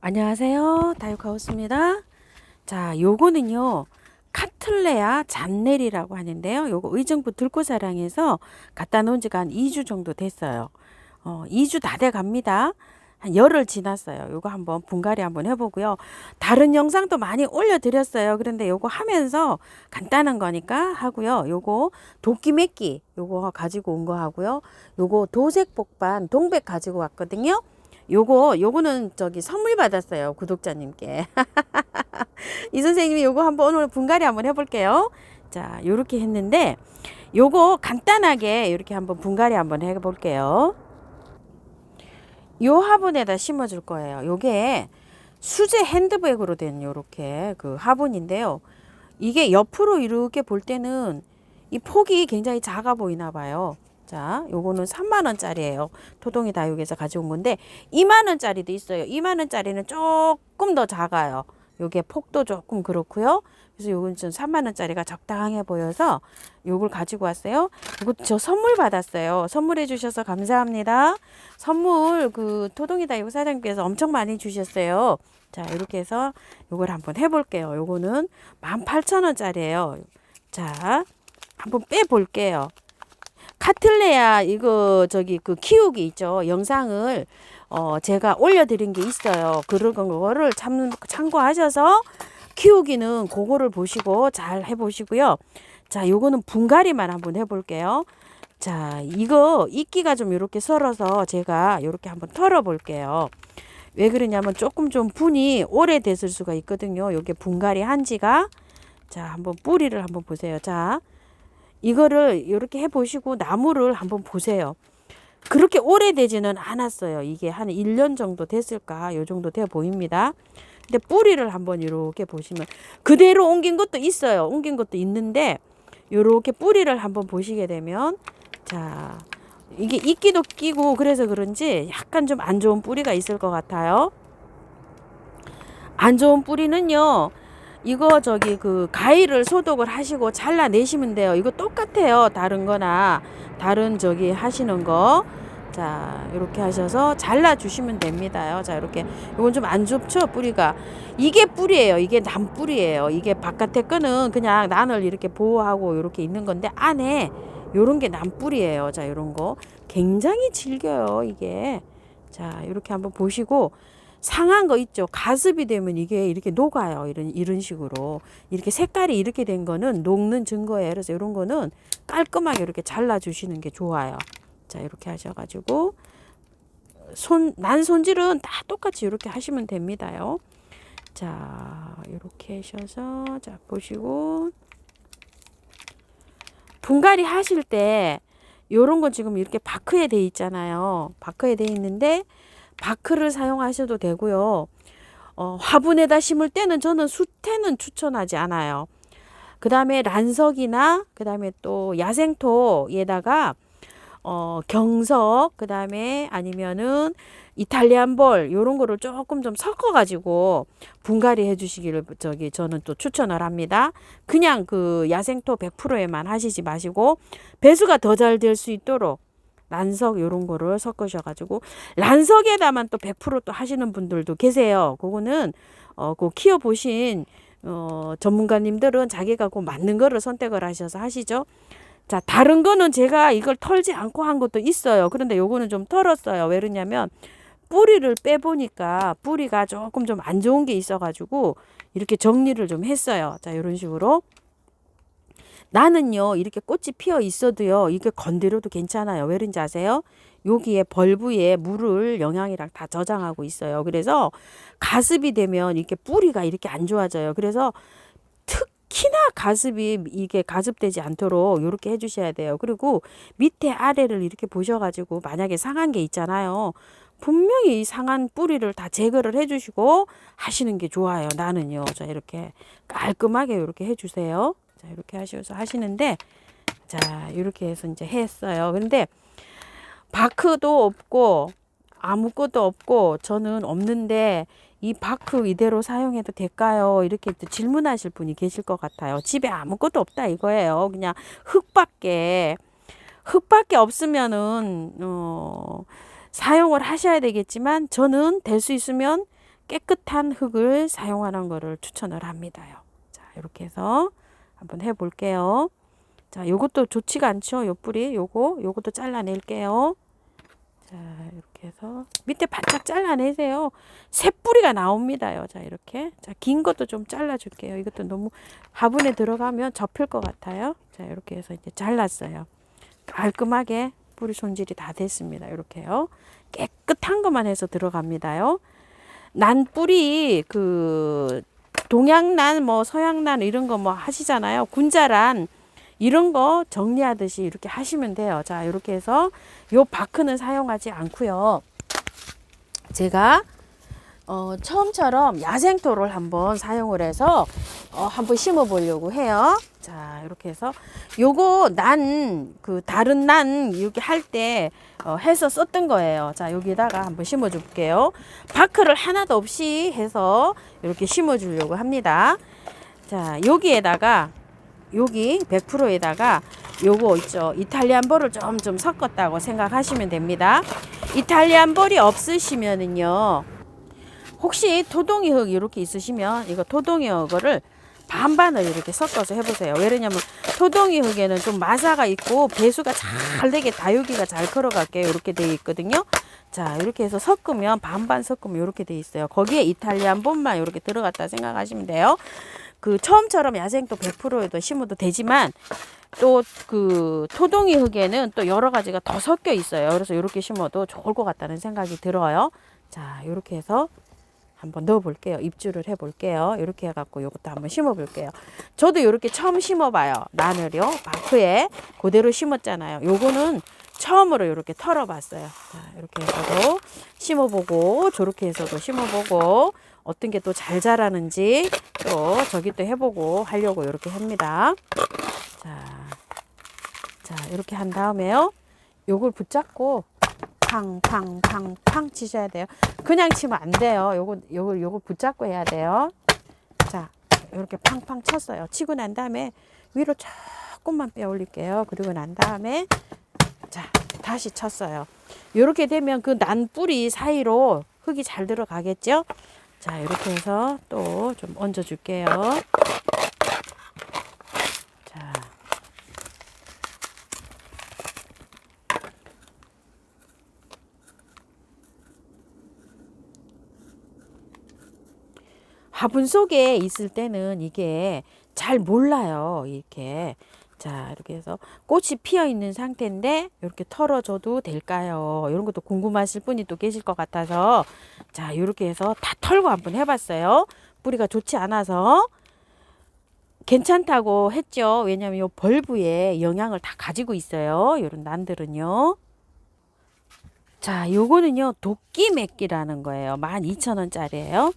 안녕하세요. 다육하우스입니다. 자, 요거는요. 카틀레아 잔넬이라고 하는데요. 요거 의정부 들꽃사랑에서 갖다 놓은 지가 한 2주 정도 됐어요. 2주 다 돼 갑니다. 한 열흘 지났어요. 요거 한번 분갈이 한번 해보고요. 다른 영상도 많이 올려드렸어요. 그런데 요거 하면서 간단한 거니까 하고요. 요거 도끼 맺기 요거 가지고 온 거 하고요. 요거 도색 복반 동백 가지고 왔거든요. 요거는 저기 선물 받았어요. 구독자님께. 이 선생님이 요거 한번 오늘 분갈이 한번 해볼게요. 자, 요렇게 했는데 요거 간단하게 이렇게 한번 분갈이 한번 해볼게요. 요 화분에다 심어줄 거예요. 요게 수제 핸드백으로 된 요렇게 그 화분인데요. 이게 옆으로 이렇게 볼 때는 이 폭이 굉장히 작아 보이나 봐요. 자, 요거는 3만원짜리예요. 토동이 다육에서 가져온 건데 2만원짜리도 있어요. 2만원짜리는 조금 더 작아요. 요게 폭도 조금 그렇고요. 그래서 요건 좀 3만원짜리가 적당해 보여서 요걸 가지고 왔어요. 이거 저 선물 받았어요. 선물해 주셔서 감사합니다. 선물 그 토동이 다육 사장님께서 엄청 많이 주셨어요. 자, 이렇게 해서 요걸 한번 해볼게요. 요거는 18,000원짜리예요. 자, 한번 빼볼게요. 카틀레아 이거 저기 그 키우기 있죠. 영상을 제가 올려드린 게 있어요. 그런 거를 참고하셔서 키우기는 그거를 보시고 잘 해보시고요. 자, 요거는 분갈이만 한번 해볼게요. 자, 이거 이끼가 좀 이렇게 썰어서 제가 이렇게 한번 털어 볼게요. 왜 그러냐면 조금 좀 분이 오래됐을 수가 있거든요. 요게 분갈이 한 지가. 자, 한번 뿌리를 한번 보세요. 자, 이거를 이렇게 해 보시고 나무를 한번 보세요. 그렇게 오래되지는 않았어요. 이게 한 1년 정도 됐을까? 요 정도 돼 보입니다. 근데 뿌리를 한번 이렇게 보시면 그대로 옮긴 것도 있어요. 옮긴 것도 있는데 요렇게 뿌리를 한번 보시게 되면 자, 이게 이끼도 끼고 그래서 그런지 약간 좀 안 좋은 뿌리가 있을 것 같아요. 안 좋은 뿌리는요. 이거 저기 그 가위를 소독을 하시고 잘라내시면 돼요. 이거 똑같아요. 다른 거나 다른 저기 하시는 거. 자, 이렇게 하셔서 잘라주시면 됩니다요. 자, 이렇게. 이건 좀 안 좋죠, 뿌리가. 이게 뿌리예요. 이게 난뿌리예요. 이게 바깥에 거는 그냥 난을 이렇게 보호하고 이렇게 있는 건데 안에 요런 게 난뿌리예요. 자, 요런 거. 굉장히 질겨요, 이게. 자, 이렇게 한번 보시고 상한 거 있죠. 가습이 되면 이게 이렇게 녹아요. 이런 식으로. 이렇게 색깔이 이렇게 된 거는 녹는 증거예요. 그래서 이런 거는 깔끔하게 이렇게 잘라주시는 게 좋아요. 자, 이렇게 하셔가지고 난 손질은 다 똑같이 이렇게 하시면 됩니다요. 자, 이렇게 하셔서 자, 보시고 분갈이 하실 때 요런 건 지금 이렇게 바크에 돼 있잖아요. 바크에 돼 있는데 바크를 사용하셔도 되고요. 화분에다 심을 때는 저는 수태는 추천하지 않아요. 그 다음에 란석이나 그 다음에 또 야생토에다가 경석 그 다음에 아니면은 이탈리안 볼 요런 거를 조금 좀 섞어 가지고 분갈이 해 주시기를 저는 또 추천을 합니다. 그냥 그 야생토 100%에만 하시지 마시고 배수가 더 잘 될 수 있도록 란석 요런 거를 섞으셔 가지고 란석에다만 또 100%또 하시는 분들도 계세요. 그거는 그 키워 보신 전문가님들은 자기가 그 맞는 거를 선택을 하셔서 하시죠. 자, 다른 거는 제가 이걸 털지 않고 한 것도 있어요. 그런데 요거는 좀 털었어요. 왜 그러냐면 뿌리를 빼보니까 뿌리가 조금 좀 안 좋은 게 있어가지고 이렇게 정리를 좀 했어요. 자, 이런 식으로. 나는요, 이렇게 꽃이 피어 있어도요, 이게 건드려도 괜찮아요. 왜 그런지 아세요? 여기에 벌브에 물을 영양이랑 다 저장하고 있어요. 그래서 가습이 되면 이렇게 뿌리가 이렇게 안 좋아져요. 그래서 특히나 가습이 이게 가습되지 않도록 이렇게 해주셔야 돼요. 그리고 밑에 아래를 이렇게 보셔가지고 만약에 상한 게 있잖아요. 분명히 이 상한 뿌리를 다 제거를 해주시고 하시는 게 좋아요. 나는요. 자, 이렇게 깔끔하게 이렇게 해주세요. 자, 이렇게 하셔서 하시는데, 자, 이렇게 해서 이제 했어요. 근데 바크도 없고 아무것도 없고 저는 없는데 이 바크 이대로 사용해도 될까요? 이렇게 또 질문하실 분이 계실 것 같아요. 집에 아무것도 없다 이거예요. 그냥 흙밖에 없으면은 사용을 하셔야 되겠지만 저는 될 수 있으면 깨끗한 흙을 사용하는 거를 추천을 합니다요. 자, 이렇게 해서 한번 해 볼게요. 자, 요것도 좋지가 않죠. 요 뿌리, 요것도 잘라낼게요. 자, 이렇게 해서 밑에 바짝 잘라내세요. 새 뿌리가 나옵니다요. 자, 이렇게. 자, 긴 것도 좀 잘라줄게요. 이것도 너무 화분에 들어가면 접힐 것 같아요. 자, 이렇게 해서 이제 잘랐어요. 깔끔하게 뿌리 손질이 다 됐습니다. 이렇게요. 깨끗한 것만 해서 들어갑니다요. 난 뿌리 동양난 뭐 서양난 이런 거 뭐 하시잖아요. 군자란 이런 거 정리하듯이 이렇게 하시면 돼요. 자, 이렇게 해서 요 바크는 사용하지 않고요. 제가 처음처럼 야생토를 한번 사용을 해서 한번 심어 보려고 해요. 자, 이렇게 해서 요거 다른 난 이렇게 할 때 해서 썼던 거예요. 자, 여기다가 한번 심어 줄게요. 바크를 하나도 없이 해서 이렇게 심어 주려고 합니다. 자, 여기에다가 여기 100%에다가 요거 있죠. 이탈리안 볼을 좀 섞었다고 생각하시면 됩니다. 이탈리안 볼이 없으시면은요. 혹시 토동이 흙 이렇게 있으시면 이거 토동이 흙을 반반을 이렇게 섞어서 해보세요. 왜냐면 토동이 흙에는 좀 마사가 있고 배수가 잘 되게 다육이가 잘 걸어갈게 이렇게 되어 있거든요. 자, 이렇게 해서 섞으면 반반 섞으면 이렇게 되어 있어요. 거기에 이탈리안 볼만 이렇게 들어갔다 생각하시면 돼요. 처음처럼 야생토 100%에도 심어도 되지만 또 토동이 흙에는 또 여러 가지가 더 섞여 있어요. 그래서 이렇게 심어도 좋을 것 같다는 생각이 들어요. 자, 이렇게 해서 한번 넣어 볼게요. 입주를 해 볼게요. 이렇게 해갖고 요것도 한번 심어 볼게요. 저도 이렇게 처음 심어 봐요. 나늘요. 바크에 그대로 심었잖아요. 요거는 처음으로 이렇게 털어 봤어요. 자, 이렇게 해서도 심어 보고 저렇게 해서도 심어 보고 어떤 게 또 잘 자라는지 또 저기 또 해보고 하려고 이렇게 합니다. 자, 이렇게 한 다음에요. 요걸 붙잡고 팡팡팡팡 치셔야 돼요. 그냥 치면 안 돼요. 요거 붙잡고 해야 돼요. 자, 이렇게 팡팡 쳤어요. 치고 난 다음에 위로 조금만 빼 올릴게요. 그리고 난 다음에 자, 다시 쳤어요. 이렇게 되면 난 뿌리 사이로 흙이 잘 들어가겠죠? 자, 이렇게 해서 또 좀 얹어 줄게요. 자. 화분 속에 있을 때는 이게 잘 몰라요. 이렇게. 자, 이렇게 해서 꽃이 피어 있는 상태인데 이렇게 털어줘도 될까요? 이런 것도 궁금하실 분이 또 계실 것 같아서 자, 이렇게 해서 다 털고 한번 해봤어요. 뿌리가 좋지 않아서 괜찮다고 했죠. 왜냐하면 이 벌브에 영양을 다 가지고 있어요. 이런 난들은요. 자, 요거는요 도끼맥기라는 거예요. 12,000원짜리예요.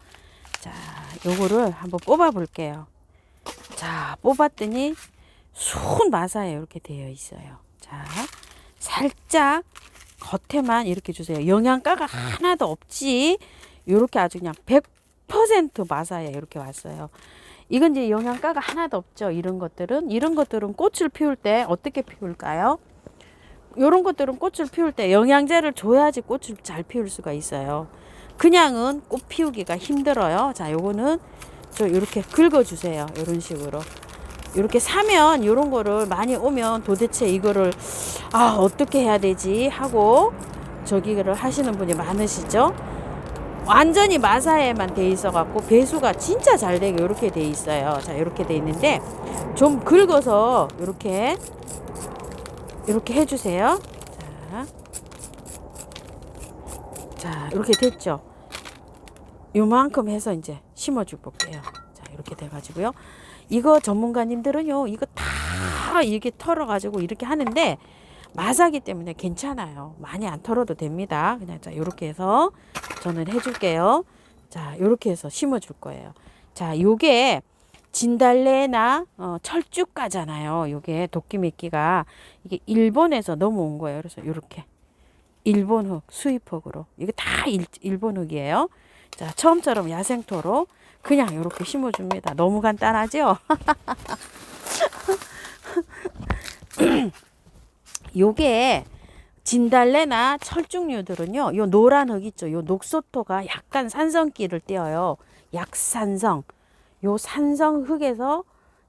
자, 요거를 한번 뽑아 볼게요. 자, 뽑았더니 순 마사에 이렇게 되어 있어요. 자, 살짝 겉에만 이렇게 주세요. 영양가가 하나도 없지. 이렇게 아주 그냥 100% 마사에 이렇게 왔어요. 이건 이제 영양가가 하나도 없죠. 이런 것들은 꽃을 피울 때 어떻게 피울까요? 이런 것들은 꽃을 피울 때 영양제를 줘야지 꽃을 잘 피울 수가 있어요. 그냥은 꽃 피우기가 힘들어요. 자, 요거는 이렇게 긁어주세요. 이런 식으로. 이렇게 사면 이런 거를 많이 오면 도대체 이거를 어떻게 해야 되지 하고 저기를 하시는 분이 많으시죠. 완전히 마사에만 돼 있어 갖고 배수가 진짜 잘 되게 이렇게 돼 있어요. 자, 이렇게 돼 있는데 좀 긁어서 이렇게 해주세요. 자, 이렇게 됐죠. 요만큼 해서 이제 심어줄 볼게요. 자, 이렇게 돼가지고요. 이거 전문가님들은요, 이거 다 이렇게 털어가지고 이렇게 하는데 마사기 때문에 괜찮아요. 많이 안 털어도 됩니다. 그냥 자, 요렇게 해서 저는 해줄게요. 자, 요렇게 해서 심어줄 거예요. 자, 요게 진달래나 철쭉가잖아요. 요게 도끼미끼가 이게 일본에서 넘어온 거예요. 그래서 요렇게 일본 흙, 수입흙으로 이게 다 일본 흙이에요. 자, 처음처럼 야생토로 그냥 이렇게 심어줍니다. 너무 간단하죠? 요게 진달래나 철쭉류들은요, 요 노란 흙 있죠. 요 녹소토가 약간 산성기를 띄어요. 약산성. 요 산성 흙에서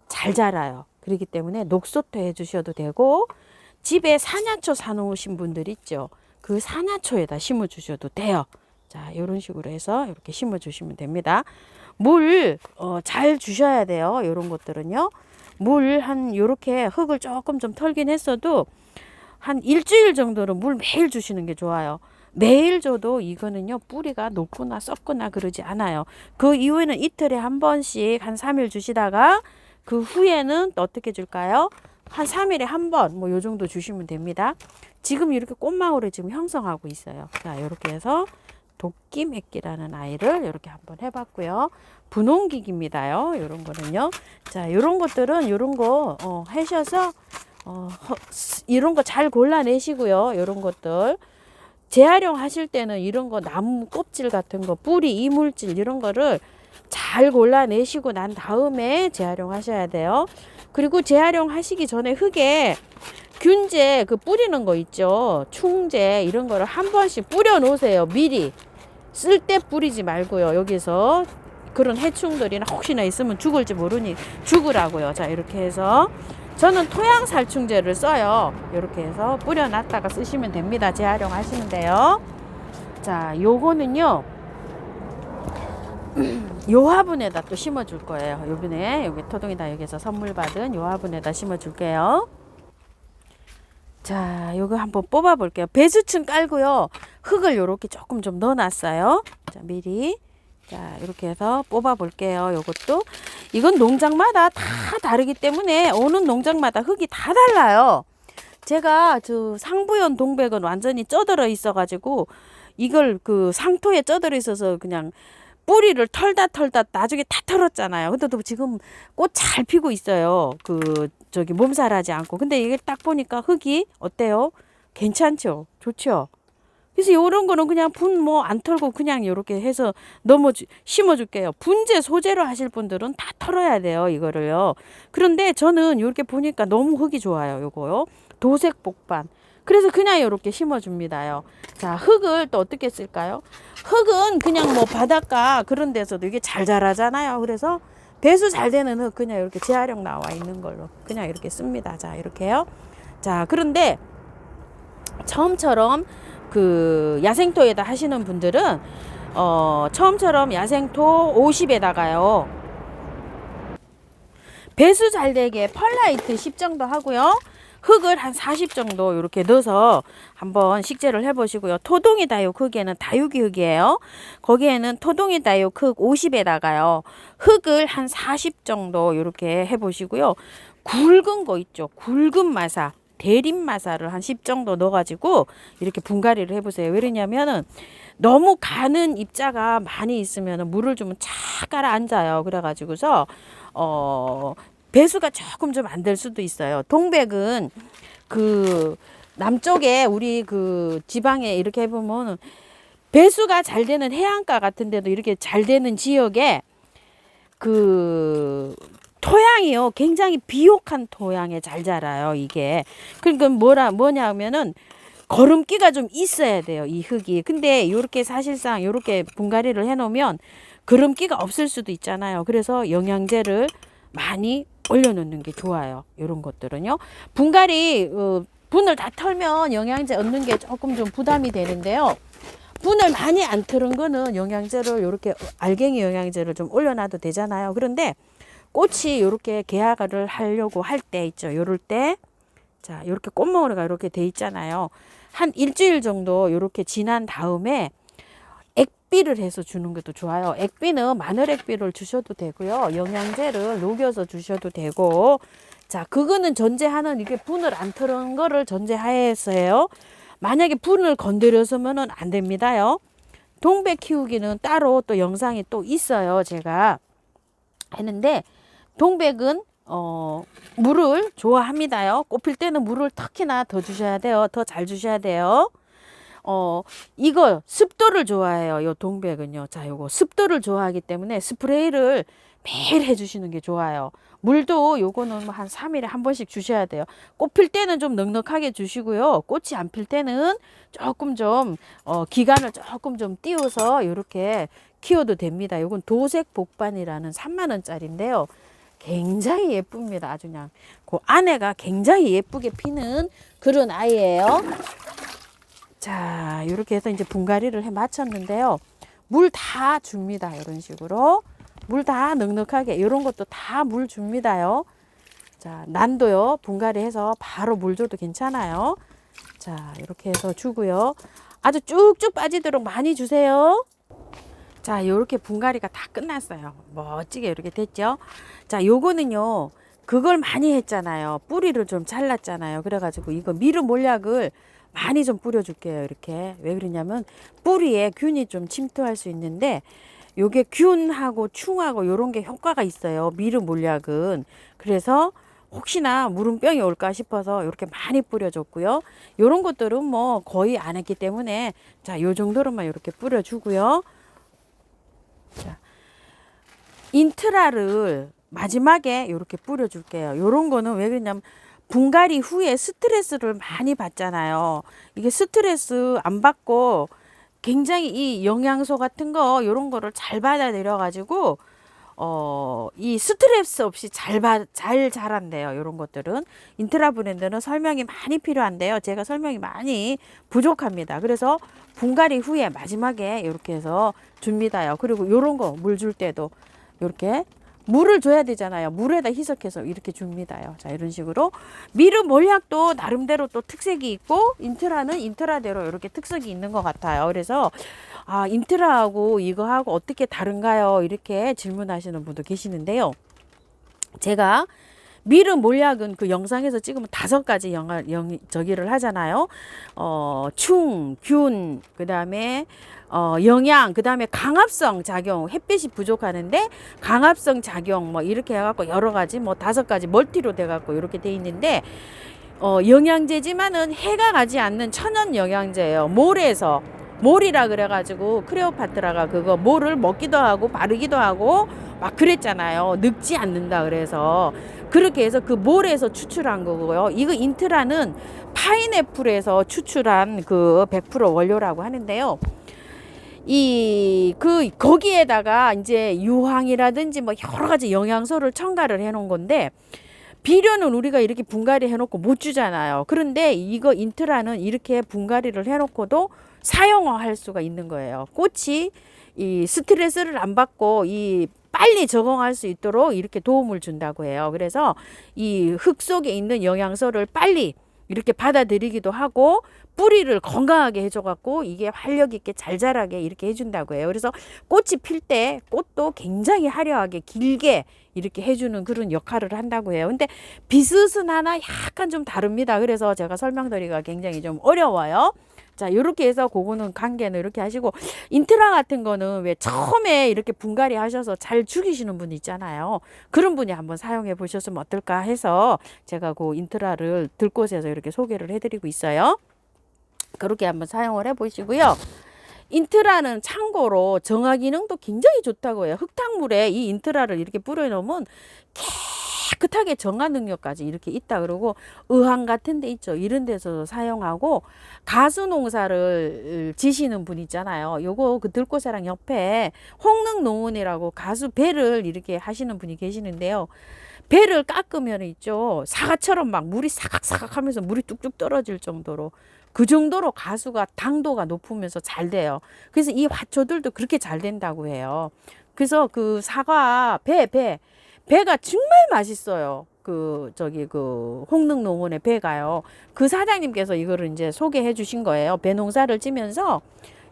잘 자라요. 그렇기 때문에 녹소토 해주셔도 되고, 집에 사냐초 사놓으신 분들 있죠. 그 사냐초에다 심어 주셔도 돼요. 자, 이런 식으로 해서 이렇게 심어 주시면 됩니다. 물 잘 주셔야 돼요. 이런 것들은요. 물 한 요렇게 흙을 조금 좀 털긴 했어도 한 일주일 정도는 물 매일 주시는 게 좋아요. 매일 줘도 이거는요, 뿌리가 녹거나 썩거나 그러지 않아요. 그 이후에는 이틀에 한 번씩 한 3일 주시다가 그 후에는 또 어떻게 줄까요? 한 3일에 한 번 뭐 요 정도 주시면 됩니다. 지금 이렇게 꽃망울을 지금 형성하고 있어요. 자, 이렇게 해서 도끼맥기라는 아이를 이렇게 한번 해봤고요. 분홍기기입니다요. 이런 거는요. 자, 이런 것들은 이런 거 하셔서 이런 거 잘 골라내시고요. 이런 것들 재활용하실 때는 이런 거 나무 껍질 같은 거, 뿌리, 이물질 이런 거를 잘 골라내시고 난 다음에 재활용하셔야 돼요. 그리고 재활용하시기 전에 흙에 균제 그 뿌리는 거 있죠. 충제 이런 거를 한 번씩 뿌려 놓으세요. 미리. 쓸 때 뿌리지 말고요. 여기서 그런 해충들이나 혹시나 있으면 죽을지 모르니 죽으라고요. 자, 이렇게 해서 저는 토양살충제를 써요. 이렇게 해서 뿌려놨다가 쓰시면 됩니다. 재활용하시면 돼요. 자, 요거는요. 요 화분에다 또 심어줄 거예요. 요번에 여기 토동이다 여기서 선물 받은 요 화분에다 심어줄게요. 자, 요거 한번 뽑아 볼게요. 배수층 깔고요. 흙을 요렇게 조금 좀 넣어놨어요. 자, 미리. 자, 이렇게 해서 뽑아 볼게요. 요것도. 이건 농장마다 다 다르기 때문에 오는 농장마다 흙이 다 달라요. 제가 저 상부연 동백은 완전히 쪄들어 있어가지고 이걸 그 상토에 쪄들어 있어서 그냥 뿌리를 털다 나중에 다 털었잖아요. 근데 또 지금 꽃 잘 피고 있어요. 그 저기 몸살하지 않고. 근데 이게 딱 보니까 흙이 어때요? 괜찮죠? 좋죠? 그래서 요런 거는 그냥 분 뭐 안 털고 그냥 요렇게 해서 심어 줄게요. 분재 소재로 하실 분들은 다 털어야 돼요. 이거를요. 그런데 저는 요렇게 보니까 너무 흙이 좋아요. 요거요. 도색 복반. 그래서 그냥 요렇게 심어 줍니다요. 자, 흙을 또 어떻게 쓸까요? 흙은 그냥 뭐 바닷가 그런 데서도 이게 잘 자라잖아요. 그래서 배수 잘 되는 흙 그냥 이렇게 재활용 나와 있는 걸로 그냥 이렇게 씁니다. 자, 이렇게요. 자, 그런데 처음처럼 그 야생토에다 하시는 분들은 처음처럼 야생토 50에다가요. 배수 잘 되게 펄라이트 10 정도 하고요. 흙을 한 40 정도 이렇게 넣어서 한번 식재를 해보시고요. 토동이 다육 흙에는 다육이 흙이에요. 거기에는 토동이 다육 흙 50에다가요. 흙을 한 40 정도 이렇게 해보시고요. 굵은 거 있죠. 굵은 마사. 대림마사를 한 10 정도 넣어가지고 이렇게 분갈이를 해보세요. 왜냐면은 너무 가는 입자가 많이 있으면 물을 주면 착 가라앉아요. 그래가지고서 배수가 조금 좀 안 될 수도 있어요. 동백은 그 남쪽에 우리 그 지방에 이렇게 해보면 배수가 잘 되는 해안가 같은 데도 이렇게 잘 되는 지역에 그 토양이요. 굉장히 비옥한 토양에 잘 자라요. 이게. 그러니까 뭐냐 하면은 거름기가 좀 있어야 돼요. 이 흙이. 근데 요렇게 사실상 요렇게 분갈이를 해 놓으면 거름기가 없을 수도 있잖아요. 그래서 영양제를 많이 올려놓는 게 좋아요. 이런 것들은요. 분갈이 분을 다 털면 영양제 얻는 게 조금 좀 부담이 되는데요. 분을 많이 안 털은 거는 영양제를 이렇게 알갱이 영양제를 좀 올려놔도 되잖아요. 그런데 꽃이 이렇게 개화를 하려고 할 때 있죠. 요럴 때 자, 이렇게 꽃망울이가 이렇게 돼 있잖아요. 한 일주일 정도 이렇게 지난 다음에 액비를 해서 주는 것도 좋아요. 액비는 마늘 액비를 주셔도 되고요. 영양제를 녹여서 주셔도 되고. 자, 그거는 전제하는 이게 분을 안 털은 거를 전제하에서요. 만약에 분을 건드려서면은 안 됩니다요. 동백 키우기는 따로 또 영상이 또 있어요. 제가 했는데 동백은 물을 좋아합니다요. 꽃 필 때는 물을 특히나 더 주셔야 돼요. 더 잘 주셔야 돼요. 이거 습도를 좋아해요. 요 동백은요. 자, 요거 습도를 좋아하기 때문에 스프레이를 매일 해주시는 게 좋아요. 물도 요거는 한 3일에 한 번씩 주셔야 돼요. 꽃 필 때는 좀 넉넉하게 주시고요. 꽃이 안 필 때는 조금 좀 기간을 조금 좀 띄워서 이렇게 키워도 됩니다. 요건 도색 복반이라는 3만 원짜리인데요. 굉장히 예쁩니다. 아주 그냥 그 안에가 굉장히 예쁘게 피는 그런 아이예요. 자, 이렇게 해서 이제 분갈이를 해 마쳤는데요. 물 다 줍니다. 이런 식으로 물 다 넉넉하게 이런 것도 다 물 줍니다요. 자, 난도요. 분갈이 해서 바로 물 줘도 괜찮아요. 자, 이렇게 해서 주고요. 아주 쭉쭉 빠지도록 많이 주세요. 자, 요렇게 분갈이가 다 끝났어요. 멋지게 이렇게 됐죠. 자, 요거는요. 그걸 많이 했잖아요. 뿌리를 좀 잘랐잖아요. 그래가지고 이거 미르 몰약을 많이 좀 뿌려줄게요. 이렇게. 왜 그러냐면 뿌리에 균이 좀 침투할 수 있는데 요게 균하고 충하고 요런 게 효과가 있어요. 미르 몰약은. 그래서 혹시나 무름병이 올까 싶어서 이렇게 많이 뿌려줬고요. 요런 것들은 뭐 거의 안 했기 때문에 자, 요 정도로만 이렇게 뿌려주고요. 자, 인트라를 마지막에 이렇게 뿌려줄게요. 요런 거는 왜 그러냐면 분갈이 후에 스트레스를 많이 받잖아요. 이게 스트레스 안 받고 굉장히 이 영양소 같은 거 요런 거를 잘 받아들여 가지고 이 스트레스 없이 잘 자란대요. 요런 것들은 인트라 브랜드는 설명이 많이 필요한데요. 제가 설명이 많이 부족합니다. 그래서 분갈이 후에 마지막에 이렇게 해서 줍니다요. 그리고 요런 거 물 줄 때도 이렇게 물을 줘야 되잖아요. 물에다 희석해서 이렇게 줍니다요. 자, 이런 식으로 미르 몰약도 나름대로 또 특색이 있고 인트라는 인트라대로 이렇게 특색이 있는 것 같아요. 그래서 아, 인트라하고 이거하고 어떻게 다른가요? 이렇게 질문하시는 분도 계시는데요. 제가 미르 몰약은 그 영상에서 찍으면 5가지 저기를 하잖아요. 충, 균, 그 다음에 영양, 그 다음에 강압성 작용, 햇빛이 부족하는데 강압성 작용 뭐 이렇게 해갖고 여러 가지 뭐 5가지 멀티로 돼갖고 이렇게 돼 있는데 영양제지만은 해가 가지 않는 천연 영양제예요. 몰이라 그래가지고 크레오파트라가 그거 몰을 먹기도 하고 바르기도 하고 막 그랬잖아요. 늙지 않는다 그래서 그렇게 해서 그 몰에서 추출한 거고요. 이거 인트라는 파인애플에서 추출한 그 100% 원료라고 하는데요. 거기에다가 이제 유황이라든지 뭐 여러 가지 영양소를 첨가를 해 놓은 건데 비료는 우리가 이렇게 분갈이 해놓고 못 주잖아요. 그런데 이거 인트라는 이렇게 분갈이를 해놓고도 사용할 수가 있는 거예요. 꽃이 이 스트레스를 안 받고 빨리 적응할 수 있도록 이렇게 도움을 준다고 해요. 그래서 이 흙 속에 있는 영양소를 빨리 이렇게 받아들이기도 하고 뿌리를 건강하게 해줘갖고 이게 활력 있게 잘 자라게 이렇게 해준다고 해요. 그래서 꽃이 필 때 꽃도 굉장히 화려하게 길게 이렇게 해주는 그런 역할을 한다고 해요. 근데 비스은 하나 약간 좀 다릅니다. 그래서 제가 설명드리기가 굉장히 좀 어려워요. 자, 이렇게 해서 그거는 관계는 이렇게 하시고 인트라 같은 거는 왜 처음에 이렇게 분갈이 하셔서 잘 죽이시는 분 있잖아요. 그런 분이 한번 사용해 보셨으면 어떨까 해서 제가 그 인트라를 들꽃에서 이렇게 소개를 해드리고 있어요. 그렇게 한번 사용을 해 보시고요. 인트라는 참고로 정화 기능도 굉장히 좋다고 해요. 흙탕물에 이 인트라를 이렇게 뿌려 놓으면 깨끗하게 정화 능력까지 이렇게 있다 그러고 의왕 같은 데 있죠. 이런 데서 사용하고 가수 농사를 지시는 분 있잖아요. 요거 그 들꽃사랑 옆에 홍릉농원이라고 가수 배를 이렇게 하시는 분이 계시는데요. 배를 깎으면 있죠. 사과처럼 막 물이 사각사각 하면서 물이 뚝뚝 떨어질 정도로 그 정도로 가수가 당도가 높으면서 잘 돼요. 그래서 이 화초들도 그렇게 잘 된다고 해요. 그래서 그 사과 배가 정말 맛있어요. 그 홍릉농원의 배가요. 그 사장님께서 이거를 이제 소개해 주신 거예요. 배 농사를 지면서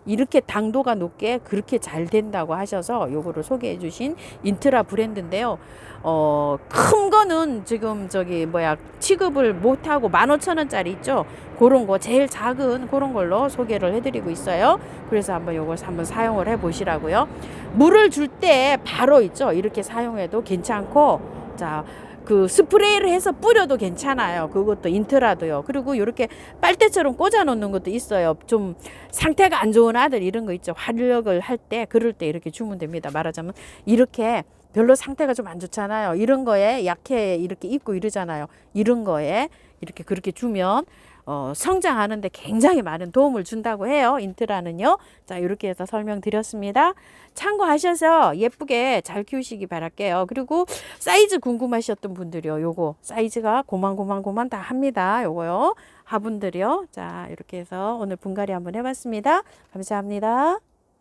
이렇게 당도가 높게 그렇게 잘 된다고 하셔서 요거를 소개해 주신 인트라 브랜드인데요. 큰 거는 지금 취급을 못하고 15,000원짜리 있죠. 그런 거 제일 작은 그런 걸로 소개를 해드리고 있어요. 그래서 한번 요걸 한번 사용을 해 보시라고요. 물을 줄 때 바로 있죠. 이렇게 사용해도 괜찮고 자 그 스프레이를 해서 뿌려도 괜찮아요. 그것도 인트라도요. 그리고 이렇게 빨대처럼 꽂아 놓는 것도 있어요. 좀 상태가 안 좋은 아들 이런 거 있죠. 활력을 할 때 그럴 때 이렇게 주면 됩니다. 말하자면 이렇게 별로 상태가 좀 안 좋잖아요. 이런 거에 약해 이렇게 입고 이러잖아요. 이런 거에 이렇게 그렇게 주면 성장하는데 굉장히 많은 도움을 준다고 해요. 인트라는요. 자, 이렇게 해서 설명드렸습니다. 참고하셔서 예쁘게 잘 키우시기 바랄게요. 그리고 사이즈 궁금하셨던 분들이요. 요거 사이즈가 고만 다 합니다. 요거요. 화분들이요. 자, 이렇게 해서 오늘 분갈이 한번 해봤습니다. 감사합니다.